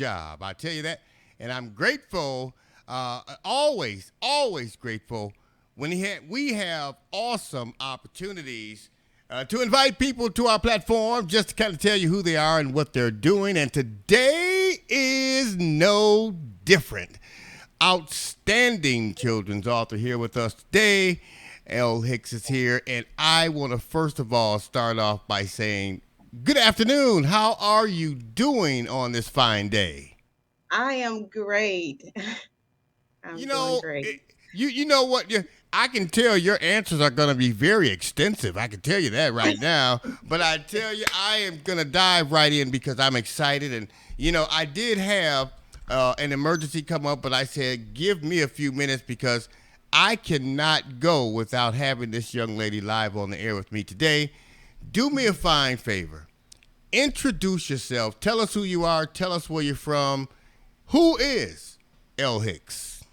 job. I tell you that. And I'm grateful, always grateful when we have awesome opportunities to invite people to our platform just to kind of tell you who they are and what they're doing. And today is no different. Outstanding children's author here with us today. L Hicks is here, and I want to first of all start off by saying, good afternoon. How are you doing on this fine day? I am great. I'm You doing know, great. you know what? I can tell your answers are going to be very extensive. I can tell you that right now. But I tell you, I am going to dive right in because I'm excited. And I did have an emergency come up, but I said, give me a few minutes because I cannot go without having this young lady live on the air with me today. Do me a fine favor. Introduce yourself. Tell us who you are. Tell us where you're from. Who is L Hicks?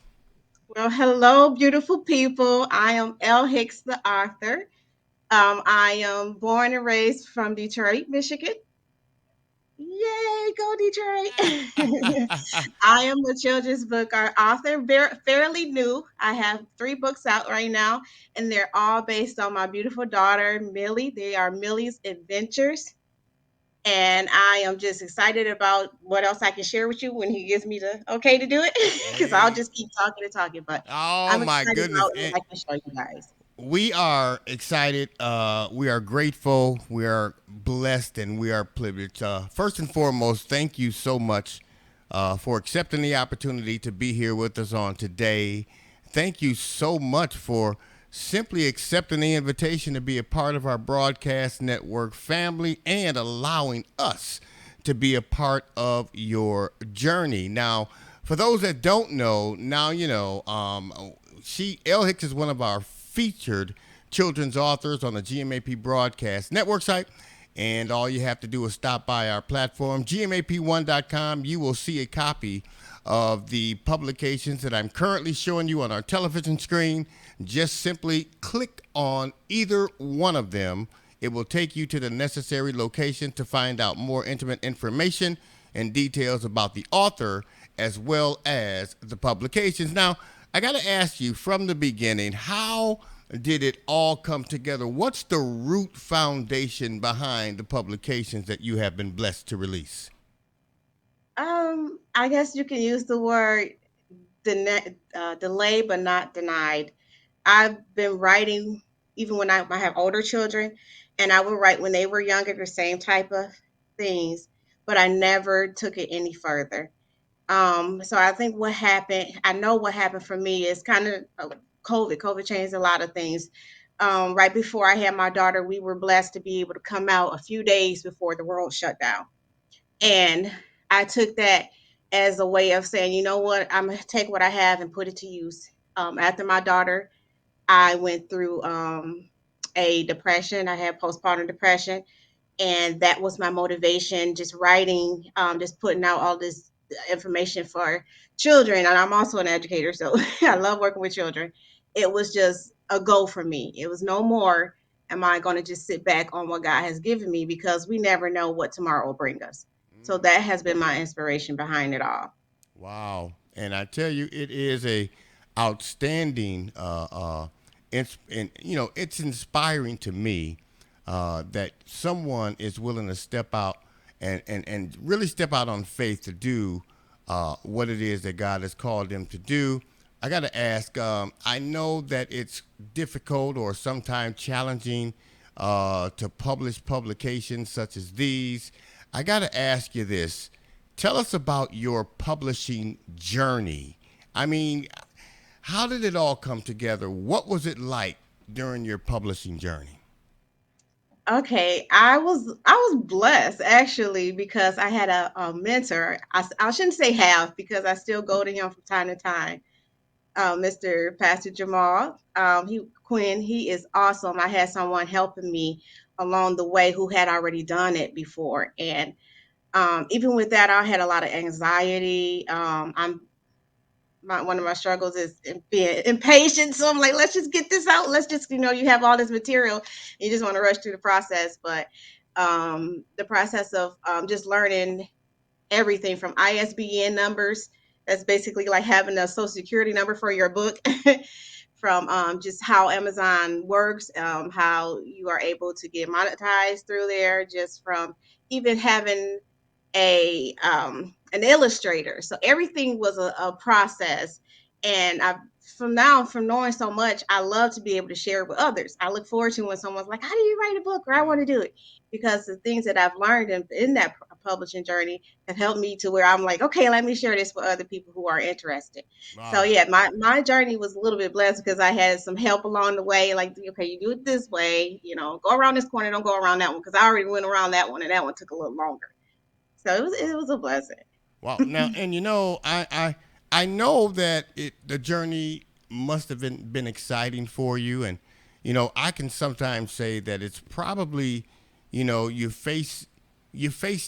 Well, hello, beautiful people. I am L Hicks, the author. I am born and raised from Detroit, Michigan. Yay, go Detroit! I am a children's book author, fairly new. I have 3 books out right now, and they're all based on my beautiful daughter, Millie. They are Millie's Adventures. And I am just excited about what else I can share with you when he gives me the okay to do it, because I'll Hey. just keep talking and talking. But Oh I'm my excited goodness. about what I can show you guys. We are excited. We are grateful. We are blessed and we are privileged. First and foremost, thank you so much for accepting the opportunity to be here with us on today. Thank you so much for simply accepting the invitation to be a part of our broadcast network family and allowing us to be a part of your journey. Now, for those that don't know, now you know. L Hicks is one of our featured children's authors on the GMAP broadcast network site. And all you have to do is stop by our platform, gmap1.com. You will see a copy of the publications that I'm currently showing you on our television screen. Just simply click on either one of them. It will take you to the necessary location to find out more intimate information and details about the author as well as the publications. Now, I got to ask you from the beginning, how did it all come together? What's the root foundation behind the publications that you have been blessed to release? I guess you can use the word delay, but not denied. I've been writing even when I have older children, and I would write when they were younger the same type of things, but I never took it any further. So I think what happened, I know what happened for me is kind of COVID. COVID changed a lot of things. Right before I had my daughter, we were blessed to be able to come out a few days before the world shut down. And I took that as a way of saying, you know what, I'm going to take what I have and put it to use. After my daughter, I went through a depression. I had postpartum depression, and that was my motivation, just writing, just putting out all this information for children. And I'm also an educator, so I love working with children. It was just a goal for me. It was no more am I going to just sit back on what God has given me, because we never know what tomorrow will bring us. So Mm. that has been my inspiration behind it all. Wow. And I tell you, it is a outstanding, and it's inspiring to me that someone is willing to step out and really step out on faith to do what it is that God has called them to do. I got to ask, I know that it's difficult or sometimes challenging to publish publications such as these. I got to ask you this. Tell us about your publishing journey. I mean, how did it all come together? What was it like during your publishing journey? Okay, I was blessed actually, because I had a mentor. I shouldn't say have, because I still go to him from time to time. Mr. Pastor Jamal, he is awesome. I had someone helping me along the way who had already done it before, and even with that, I had a lot of anxiety. One of my struggles is being impatient. So I'm like, let's just get this out. Let's just, you have all this material. You just want to rush through the process. But the process of just learning everything from ISBN numbers. That's basically like having a social security number for your book. From just how Amazon works, how you are able to get monetized through there, just from even having a an illustrator. So everything was a process. And I from knowing so much, I love to be able to share it with others. I look forward to when someone's like, "How do you write a book?" or "I want to do it," because the things that I've learned in that publishing journey have helped me to where I'm like, okay, let me share this with other people who are interested. So Wow. yeah, my journey was a little bit blessed because I had some help along the way. Like, okay, you do it this way, go around this corner, don't go around that one, because I already went around that one, and that one took a little longer. So it Wow. was a blessing. Wow. Now, and I know that the journey must have been exciting for you, and I can sometimes say that it's probably, you face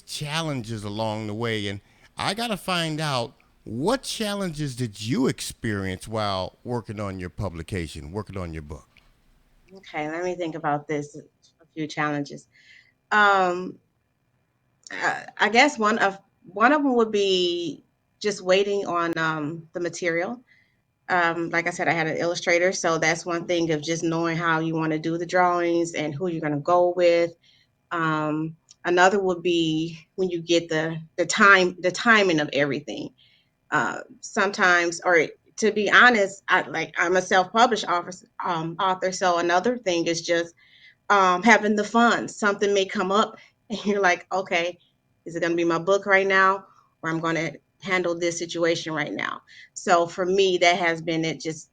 challenges along the way, and I gotta find out what challenges did you experience while working on your publication, working on your book. Okay, let me think about this. A few challenges. Um, I guess one of them would be just waiting on the material. Like I said, I had an illustrator, so that's one thing of just knowing how you want to do the drawings and who you're going to go with. Um, Another would be when you get the timing of everything. Sometimes, or to be honest, I'm a self-published author, so another thing is just having the funds. Something may come up, and you're like, okay, is it going to be my book right now, or I'm going to handle this situation right now? So for me, that has been it. Just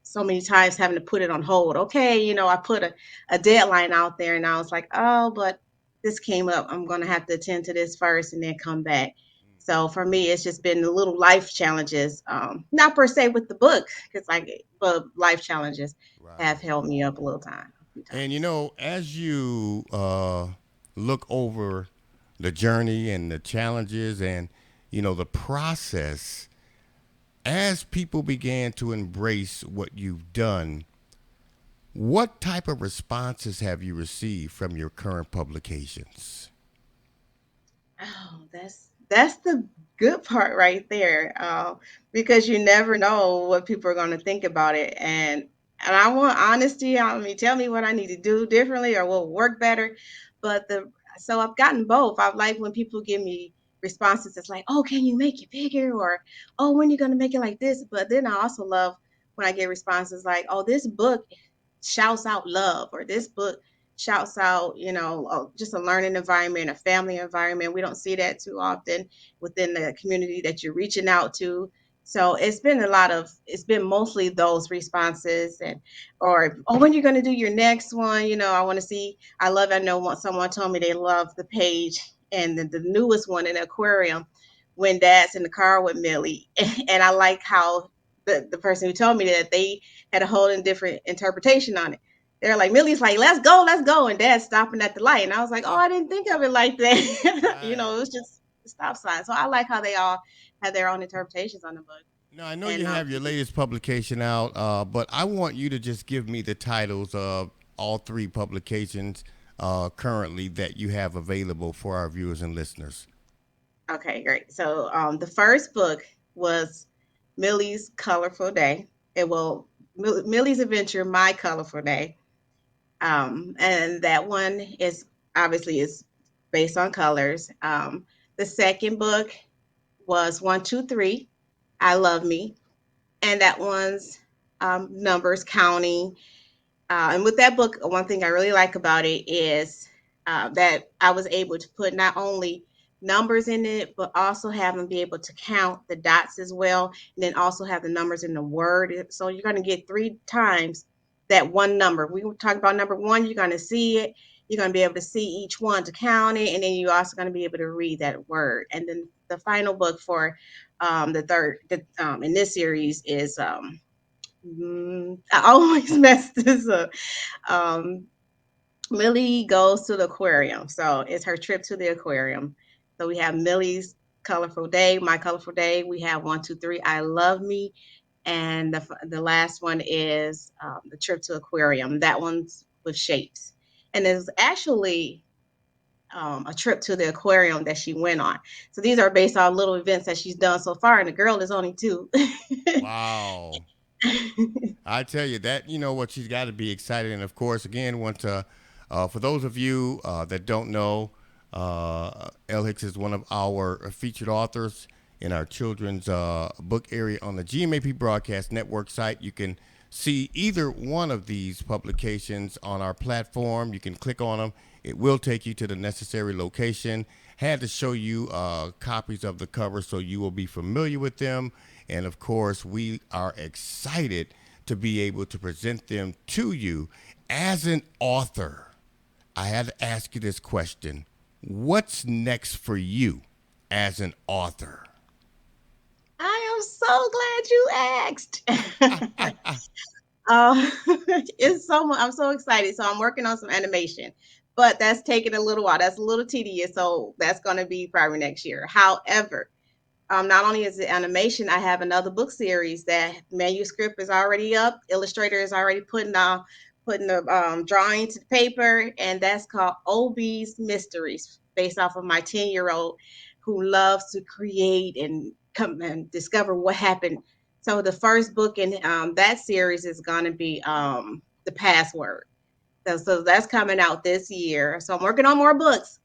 so many times having to put it on hold. Okay, I put a deadline out there, and I was like, oh, but this came up. I'm going to have to attend to this first, and then come back. So for me, it's just been the little life challenges, not per se with the book, because but life challenges have Right. held me up a little time, a few And times. as you look over the journey and the challenges and the process, as people began to embrace what you've done, what type of responses have you received from your current publications? Oh, that's the good part right there, because you never know what people are going to think about it, and I want honesty. I mean, tell me what I need to do differently or what will work better. But the so I've gotten both. I've like when people give me responses. It's like, oh, can you make it bigger, or oh, when you going to make it like this? But then I also love when I get responses like, oh, this book shouts out love, or this book shouts out, just a learning environment, a family environment. We don't see that too often within the community that you're reaching out to. So it's been mostly those responses, and or oh, when you're going to do your next one, I want to see. I know someone told me they love the page and the newest one in the aquarium when Dad's in the car with Millie, and I like how the person who told me that they had a whole different interpretation on it. They're like, Millie's like, let's go. And Dad's stopping at the light. And I was like, oh, Uh, I didn't think of it like that. right. It was just a stop sign. So I like how they all have their own interpretations on the book. Now, I know you And have your latest publication out, but I want you to just give me the titles of all three publications currently that you have available for our viewers and listeners. okay, great. So the first book was Millie's Colorful Day. It will Millie's Adventure, My Colorful Day. And that one is obviously is based on colors. The second book was 123, I Love Me, and that one's numbers counting. And with that book, one thing I really like about it is that I was able to put not only numbers in it, but also have them be able to count the dots as well, and then also have the numbers in the word. So you're going to get three times that one number. We were talking about number one, you're going to see it. You're going to be able to see each one to count it, and then you're also going to be able to read that word. And then the final book for the third in this series is I always mess this up. um, Millie goes to the aquarium. So it's her trip to the aquarium. So we have Millie's Colorful Day, My Colorful Day. We have 123, I Love Me. And the last one is the trip to aquarium. That one's with shapes. And it's actually a trip to the aquarium that she went on. So these are based on little events that she's done so far, and the girl is only 2. Wow. I tell you that you know what she's got to be excited, and of course, again, want to for those of you that don't know, L Hicks is one of our featured authors in our children's book area on the GMAP Broadcast Network site. You can see either one of these publications on our platform. You can click on them. It will take you to the necessary location. Had to show you copies of the cover so you will be familiar with them. And of course, we are excited to be able to present them to you as an author. I had to ask you this question. What's next for you as an author? I am so glad you asked. It's so much. I'm so excited. So I'm working on some animation, but that's taking a little while. That's a little tedious. So that's going to be probably next year. However, not only is it animation, I have another book series that manuscript is already up. Illustrator is already putting the drawing to the paper, and that's called Obese Mysteries, based off of my 10-year-old who loves to create and come and discover what happened. So the first book in that series is going to be the password. So that's coming out this year. So I'm working on more books.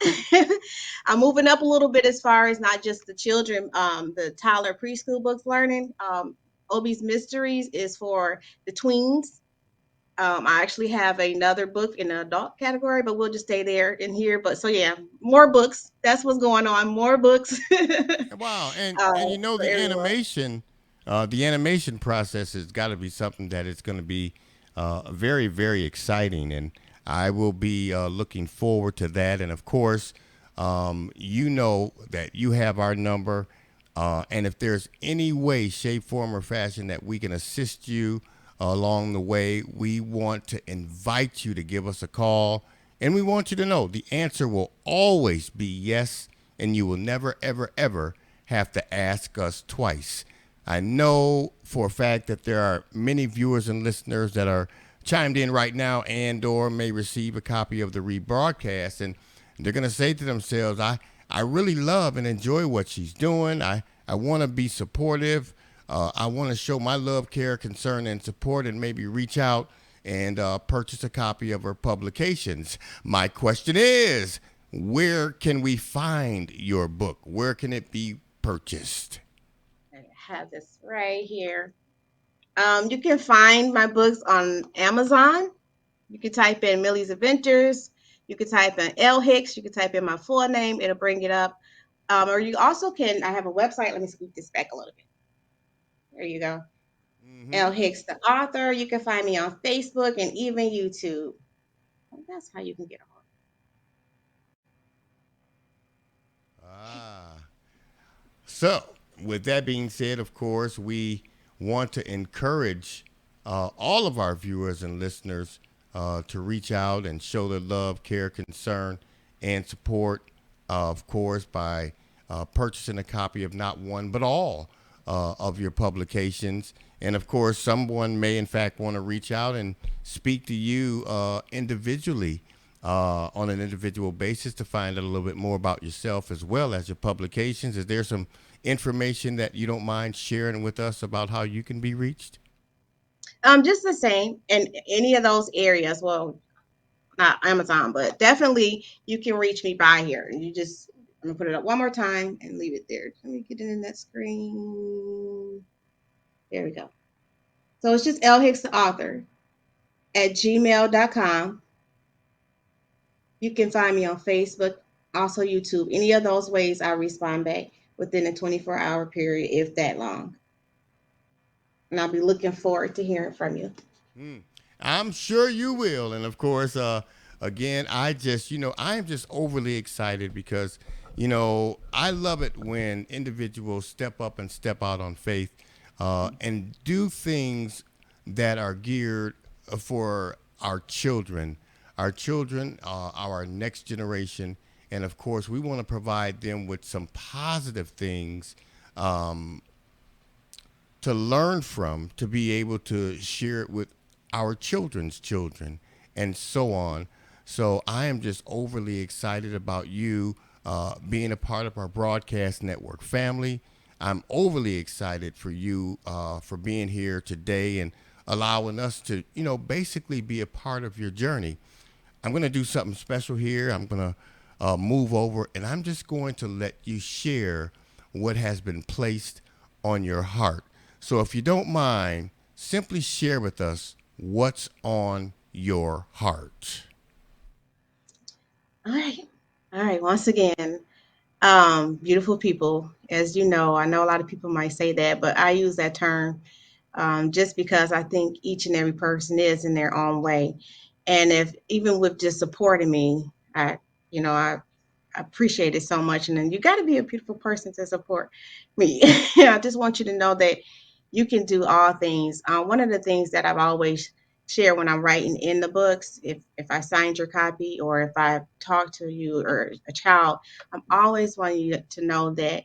I'm moving up a little bit as far as not just the children, the Tyler preschool books learning. Obie's Mysteries is for the tweens. I actually have another book in the adult category, but we'll just stay there in here. But so yeah, more books. That's what's going on. More books Wow, and you know for everyone. the animation process has got to be something that is going to be very very exciting, and I will be looking forward to that. And of course, you know that you have our number, and if there's any way, shape, form, or fashion that we can assist you along the way, we want to invite you to give us a call, and we want you to know the answer will always be yes, and you will never, ever, ever have to ask us twice. I know for a fact that there are many viewers and listeners that are chimed in right now and or may receive a copy of the rebroadcast, and they're going to say to themselves, I really love and enjoy what she's doing. I want to be supportive. I want to show my love, care, concern, and support, and maybe reach out and purchase a copy of her publications. My question is, where can we find your book? Where can it be purchased? I have this right here. You can find my books on Amazon. You can type in Millie's Adventures. You can type in L Hicks. You can type in my full name. It'll bring it up. Or you also can. I have a website. Let me scoot this back a little bit. There you go. Mm-hmm. L Hicks, the author. You can find me on Facebook and even YouTube. That's how you can get a hold. Ah. So, with that being said, of course, we want to encourage all of our viewers and listeners to reach out and show their love, care, concern, and support, of course, by purchasing a copy of not one but all of your publications. And of course, someone may, in fact, want to reach out and speak to you individually on an individual basis to find out a little bit more about yourself as well as your publications. Is there some information that you don't mind sharing with us about how you can be reached? Just the same in any of those areas. Well, not Amazon, but definitely you can reach me by here. You just I'm gonna put it up one more time and leave it there. Let me get it in that screen. There we go. So it's just L Hicks the author at gmail.com. You can find me on Facebook, also YouTube. Any of those ways I respond back within a 24-hour period, if that long. And I'll be looking forward to hearing from you. Hmm. I'm sure you will. And of course, again, I am just overly excited because, I love it when individuals step up and step out on faith and do things that are geared for our children, our next generation. And of course, we want to provide them with some positive things um, to learn from, to be able to share it with our children's children, and so on. So I am just overly excited about you being a part of our broadcast network family. I'm overly excited for you for being here today and allowing us to, basically be a part of your journey. I'm going to do something special here. I'm going to move over and I'm just going to let you share what has been placed on your heart. So if you don't mind, simply share with us what's on your heart. All right. All right. Once again, beautiful people. As you know, I know a lot of people might say that, but I use that term just because I think each and every person is in their own way. And if even with just supporting me, I appreciate it so much. And then you got to be a beautiful person to support me. I just want you to know that you can do all things. One of the things that I've always shared when I'm writing in the books, if I signed your copy or if I talk to you or a child, I'm always wanting you to know that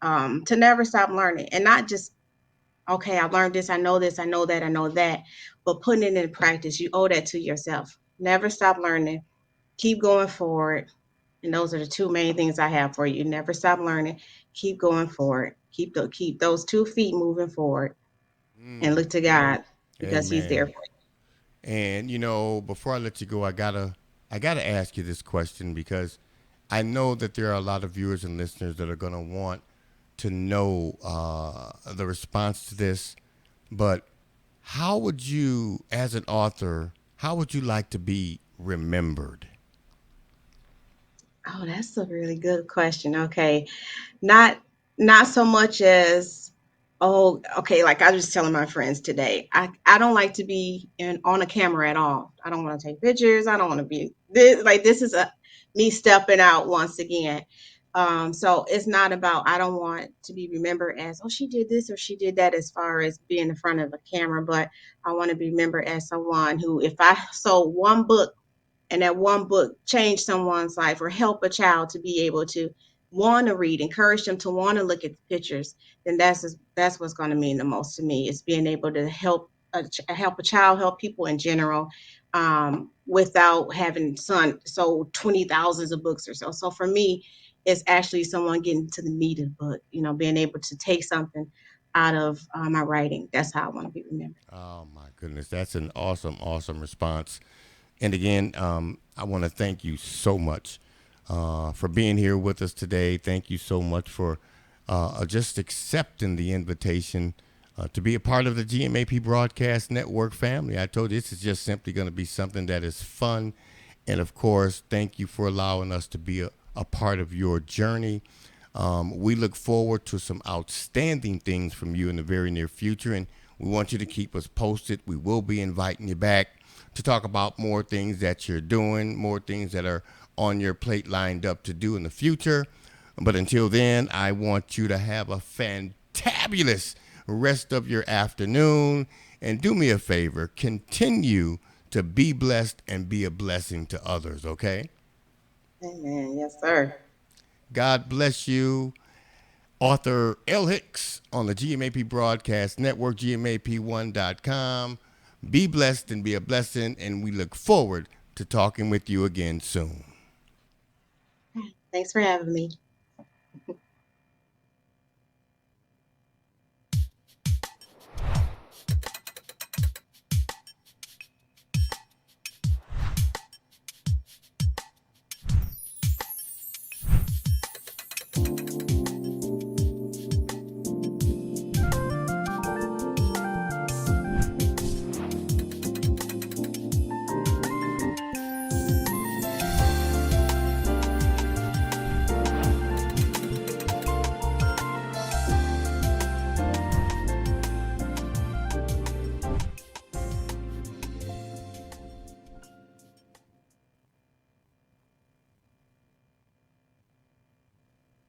to never stop learning and not just okay, I learned this, I know that, I know that, but putting it in practice, you owe that to yourself. Never stop learning. Keep going forward. And those are the two main things I have for you. Never stop learning. Keep going forward. Keep those 2 feet moving forward and Mm, look to God because He's there amen. for And before I let you go, I gotta ask you this question because I know that there are a lot of viewers and listeners that are gonna want to know the response to this. But how would you, as an author, how would you like to be remembered? you. Oh, that's a really good question. Okay. Not not so much as oh okay, like I was just telling my friends today. I don't like to be in on a camera at all. I don't want to take pictures. I don't want to be this is a me stepping out once again. So it's not about I don't want to be remembered as oh she did this or she did that as far as being in front of a camera, but I want to be remembered as someone who if I sold one book and that one book change someone's life or help a child to be able to want to read, encourage them to want to look at the pictures, then that's what's going to mean the most to me. Is being able to help a child, help people in general, without having sold 20 thousands of books or so. So for me, it's actually someone getting to the meat of the book. Being able to take something out of my writing. That's how I want to be remembered. Oh my goodness, that's an awesome, awesome response. And again, I want to thank you so much for being here with us today. Thank you so much for just accepting the invitation to be a part of the GMAP Broadcast Network family. I told you this is just simply going to be something that is fun. And of course, thank you for allowing us to be a part of your journey. We look forward to some outstanding things from you in the very near future, and we want you to keep us posted. We will be inviting you back to talk about more things that you're doing, more things that are on your plate lined up to do in the future. But until then, I want you to have a fantabulous rest of your afternoon. And do me a favor, continue to be blessed and be a blessing to others, okay? Amen. Yes, sir. God bless you. Author L Hicks on the GMAP Broadcast Network, GMAP1.com. Be blessed and be a blessing, and we look forward to talking with you again soon. Thanks for having me.